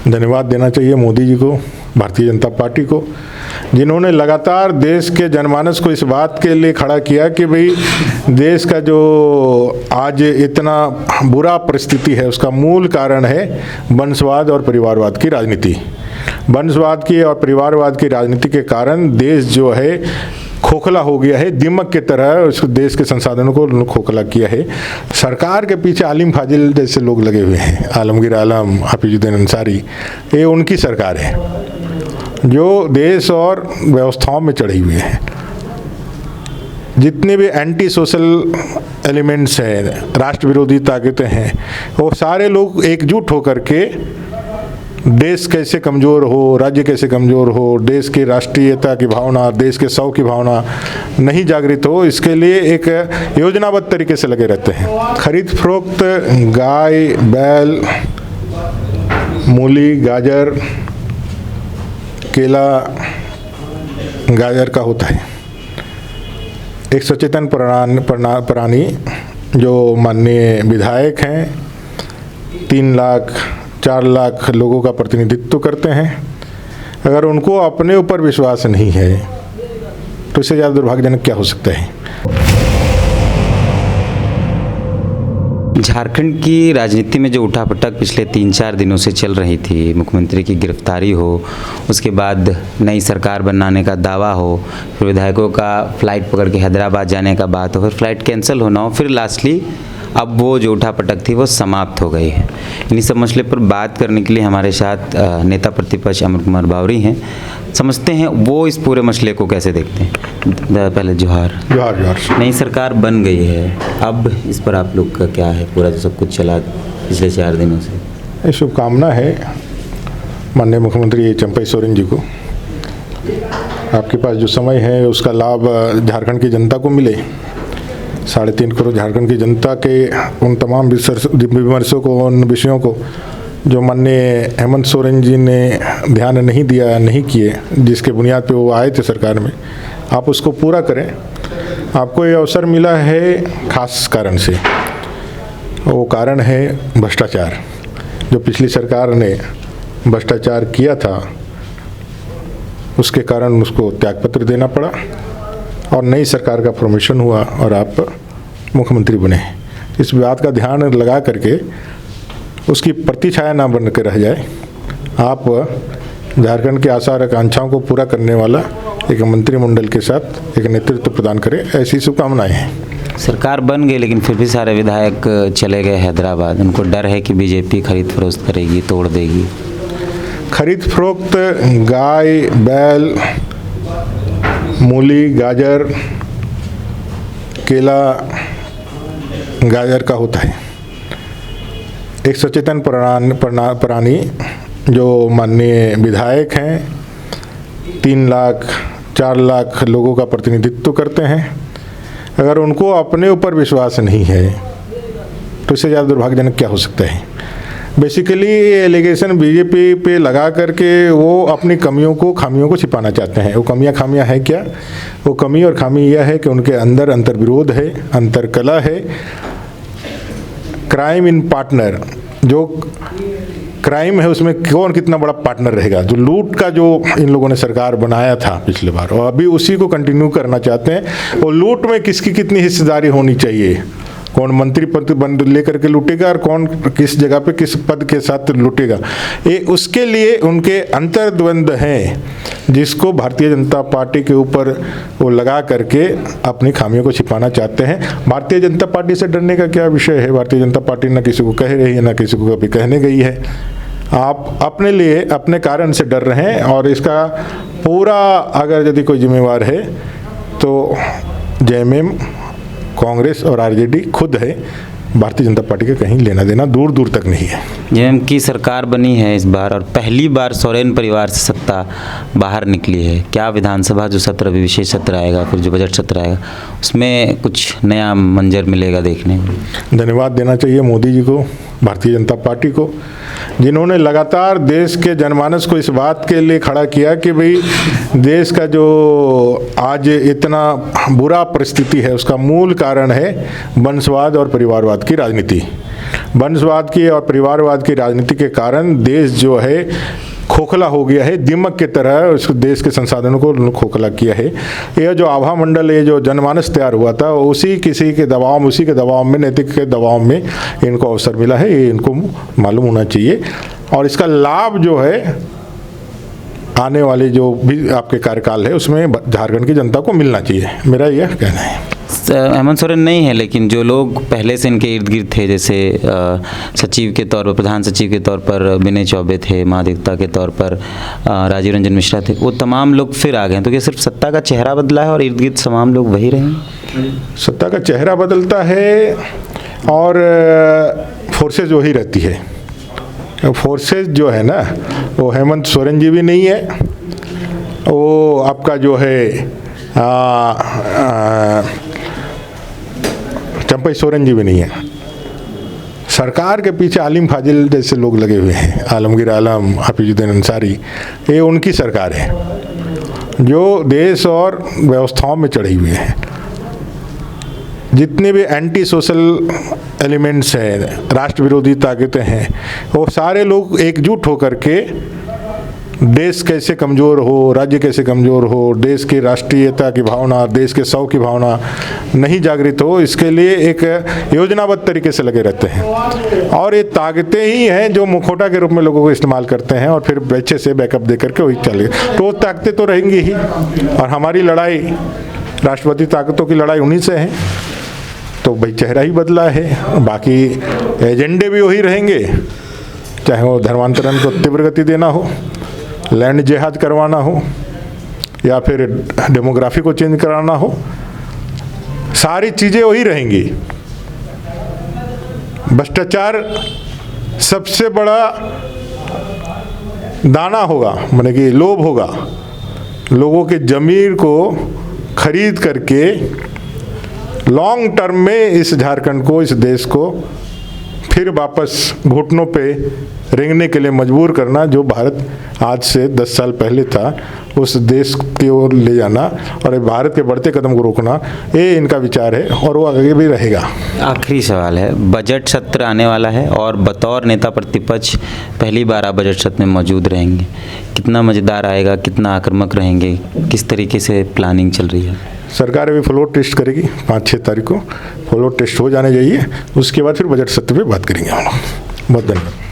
धन्यवाद देना चाहिए मोदी जी को, भारतीय जनता पार्टी को, जिन्होंने लगातार देश के जनमानस को इस बात के लिए खड़ा किया कि भाई देश का जो आज इतना बुरा परिस्थिति है उसका मूल कारण है वंशवाद और परिवारवाद की राजनीति। वंशवाद की और परिवारवाद की राजनीति के कारण देश जो है खोखला हो गया है, दीमक की तरह उस देश के संसाधनों को खोखला किया है। सरकार के पीछे आलिम फाजिल जैसे लोग लगे हुए हैं, आलमगीर आलम, हफीजुद्दीन अंसारी, ये उनकी सरकार है जो देश और व्यवस्थाओं में चढ़ी हुई है। जितने भी एंटी सोशल एलिमेंट्स हैं, राष्ट्र विरोधी ताकतें हैं, वो सारे लोग एकजुट होकर के देश कैसे कमज़ोर हो, राज्य कैसे कमज़ोर हो, देश की राष्ट्रीयता की भावना, देश के सौ की भावना नहीं जागृत हो, इसके लिए एक योजनाबद्ध तरीके से लगे रहते हैं। खरीद फरोख्त गाय, बैल, मूली, गाजर, केला, गाजर का होता है। एक सचेतन प्राणी जो माननीय विधायक हैं 3 लाख 4 लाख लोगों का प्रतिनिधित्व करते हैं, अगर उनको अपने ऊपर विश्वास नहीं है तो इससे ज़्यादा दुर्भाग्यजनक क्या हो सकता है। झारखंड की राजनीति में जो उठापटक पिछले 3-4 दिनों से चल रही थी, मुख्यमंत्री की गिरफ्तारी हो, उसके बाद नई सरकार बनाने का दावा हो, फिर विधायकों का फ्लाइट पकड़ के हैदराबाद जाने का बात हो, फिर फ्लाइट कैंसिल होना हो, फिर लास्टली अब वो जो उठापटक थी वो समाप्त हो गई है। इन्हीं सब मसले पर बात करने के लिए हमारे साथ नेता प्रतिपक्ष अमर कुमार बावरी हैं। समझते हैं वो इस पूरे मसले को कैसे देखते हैं। पहले जोहार। नई सरकार बन गई है, अब इस पर आप लोग का क्या है, पूरा जो सब कुछ चला पिछले 4 दिनों से? ये शुभकामना है माननीय मुख्यमंत्री चंपई सोरेन जी को। आपके पास जो समय है उसका लाभ झारखंड की जनता को मिले। 3.5 करोड़ झारखंड की जनता के उन तमाम विमर्शों को, उन विषयों को जो माननीय हेमंत सोरेन जी ने ध्यान नहीं दिया, नहीं किए, जिसके बुनियाद पे वो आए थे सरकार में, आप उसको पूरा करें। आपको ये अवसर मिला है खास कारण से, वो कारण है भ्रष्टाचार। जो पिछली सरकार ने भ्रष्टाचार किया था उसके कारण उसको त्यागपत्र देना पड़ा और नई सरकार का फॉर्मेशन हुआ और आप मुख्यमंत्री बने। इस बात का ध्यान लगा करके उसकी प्रतिछाया ना बन के रह जाए, आप झारखंड के आशा और आकांक्षाओं को पूरा करने वाला एक मंत्रिमंडल के साथ एक नेतृत्व प्रदान करें, ऐसी शुभकामनाएं हैं। सरकार बन गई लेकिन फिर भी सारे विधायक चले गए हैदराबाद। उनको डर है कि बीजेपी खरीद फरोख्त करेगी, तोड़ देगी। खरीद फरोख्त गाय, बैल, मूली, गाजर, केला, गाजर का होता है। एक सचेतन प्राणी जो माननीय विधायक हैं 3 लाख 4 लाख लोगों का प्रतिनिधित्व करते हैं, अगर उनको अपने ऊपर विश्वास नहीं है तो इससे ज़्यादा दुर्भाग्यजनक क्या हो सकता है। बेसिकली एलिगेशन बीजेपी पे लगा करके वो अपनी कमियों को, खामियों को छिपाना चाहते हैं। वो खामियां हैं क्या? वो कमी और खामी यह है कि उनके अंदर अंतर्विरोध है, अंतरकला है। क्राइम इन पार्टनर, जो क्राइम है उसमें कौन कितना बड़ा पार्टनर रहेगा। जो लूट का जो इन लोगों ने सरकार बनाया था पिछले बार और अभी उसी को कंटिन्यू करना चाहते हैं। और लूट में किसकी कितनी हिस्सेदारी होनी चाहिए, कौन मंत्री पद बंद लेकर के लूटेगा और कौन किस जगह पे किस पद के साथ लूटेगा, ये उसके लिए उनके अंतर्द्वंद हैं, जिसको भारतीय जनता पार्टी के ऊपर वो लगा करके अपनी खामियों को छिपाना चाहते हैं। भारतीय जनता पार्टी से डरने का क्या विषय है? भारतीय जनता पार्टी ना किसी को कह रही है, ना किसी को कभी कहने गई है। आप अपने लिए, अपने कारण से डर रहे हैं और इसका पूरा अगर यदि कोई जिम्मेवार है तो जेएमएम, कांग्रेस और आरजेडी खुद है। भारतीय जनता पार्टी का कहीं लेना देना दूर दूर तक नहीं है। जेएमएम की सरकार बनी है इस बार और पहली बार सोरेन परिवार से सत्ता बाहर निकली है। क्या विधानसभा जो सत्र, अभी विशेष सत्र आएगा, फिर जो बजट सत्र आएगा, उसमें कुछ नया मंजर मिलेगा देखने को? धन्यवाद देना चाहिए मोदी जी को, भारतीय जनता पार्टी को, जिन्होंने लगातार देश के जनमानस को इस बात के लिए खड़ा किया कि भाई देश का जो आज इतना बुरा परिस्थिति है उसका मूल कारण है वंशवाद और परिवारवाद की राजनीति। वंशवाद की और परिवारवाद की राजनीति के कारण देश जो है खोखला हो गया है, दीमक की तरह उस देश के संसाधनों को खोखला किया है। यह जो आभा मंडल, ये जो जनमानस तैयार हुआ था, उसी के दबाव में, नैतिक के दबाव में इनको अवसर मिला है। ये इनको मालूम होना चाहिए और इसका लाभ जो है आने वाले जो भी आपके कार्यकाल है उसमें झारखंड की जनता को मिलना चाहिए, मेरा यह कहना है। हेमंत सोरेन नहीं है, लेकिन जो लोग पहले से इनके इर्द गिर्द थे, जैसे सचिव के तौर पर, प्रधान सचिव के तौर पर विनय चौबे थे, महाधिवक्ता के तौर पर राजीव रंजन मिश्रा थे, वो तमाम लोग फिर आ गए। तो क्या सिर्फ सत्ता का चेहरा बदला है और इर्द गिर्द तमाम लोग वही रहे? सत्ता का चेहरा बदलता है और फोर्सेज वही रहती है। फोर्सेज जो है ना, वो हेमंत सोरेन जी भी नहीं है, वो आपका जो है चंपई सोरेन जी भी नहीं है। सरकार के पीछे आलिम फाजिल जैसे लोग लगे हुए हैं, आलमगीर आलम, हाफिजुद्दीन अंसारी, ये उनकी सरकार है जो देश और व्यवस्थाओं में चढ़ी हुई है। जितने भी एंटी सोशल एलिमेंट्स हैं, राष्ट्र विरोधी ताकतें हैं, वो सारे लोग एकजुट होकर के देश कैसे कमज़ोर हो, राज्य कैसे कमज़ोर हो, देश की राष्ट्रीयता की भावना, देश के सौ की भावना नहीं जागृत हो, इसके लिए एक योजनाबद्ध तरीके से लगे रहते हैं। और ये ताकतें ही हैं जो मुखौटा के रूप में लोगों को इस्तेमाल करते हैं और फिर पीछे से बैकअप दे करके वही चले। तो वो ताकतें तो रहेंगी ही और हमारी लड़ाई, राष्ट्रवादी ताकतों की लड़ाई उन्हीं से है। तो भाई चेहरा ही बदला है, बाकी एजेंडे भी वही रहेंगे, चाहे वो धर्मांतरण को तीव्र गति देना हो, लैंड जिहाद करवाना हो या फिर डेमोग्राफी को चेंज कराना हो, सारी चीज़ें वही रहेंगी। भ्रष्टाचार सबसे बड़ा दाना होगा, माने कि लोभ होगा, लोगों के ज़मीर को खरीद करके लॉन्ग टर्म में इस झारखंड को, इस देश को फिर वापस घुटनों पे रेंगने के लिए मजबूर करना, जो भारत आज से 10 साल पहले था, उस देश की ओर ले जाना और भारत के बढ़ते कदम को रोकना, ये इनका विचार है और वो आगे भी रहेगा। आखिरी सवाल है, बजट सत्र आने वाला है और बतौर नेता प्रतिपक्ष पहली बार आप बजट सत्र में मौजूद रहेंगे, कितना मज़ेदार आएगा, कितना आक्रामक रहेंगे, किस तरीके से प्लानिंग चल रही है? सरकार अभी फ्लोर टेस्ट करेगी 5-6 तारीख को, फ्लोर टेस्ट हो जाने चाहिए, उसके बाद फिर बजट सत्र पे बात करेंगे हम लोग। बहुत धन्यवाद।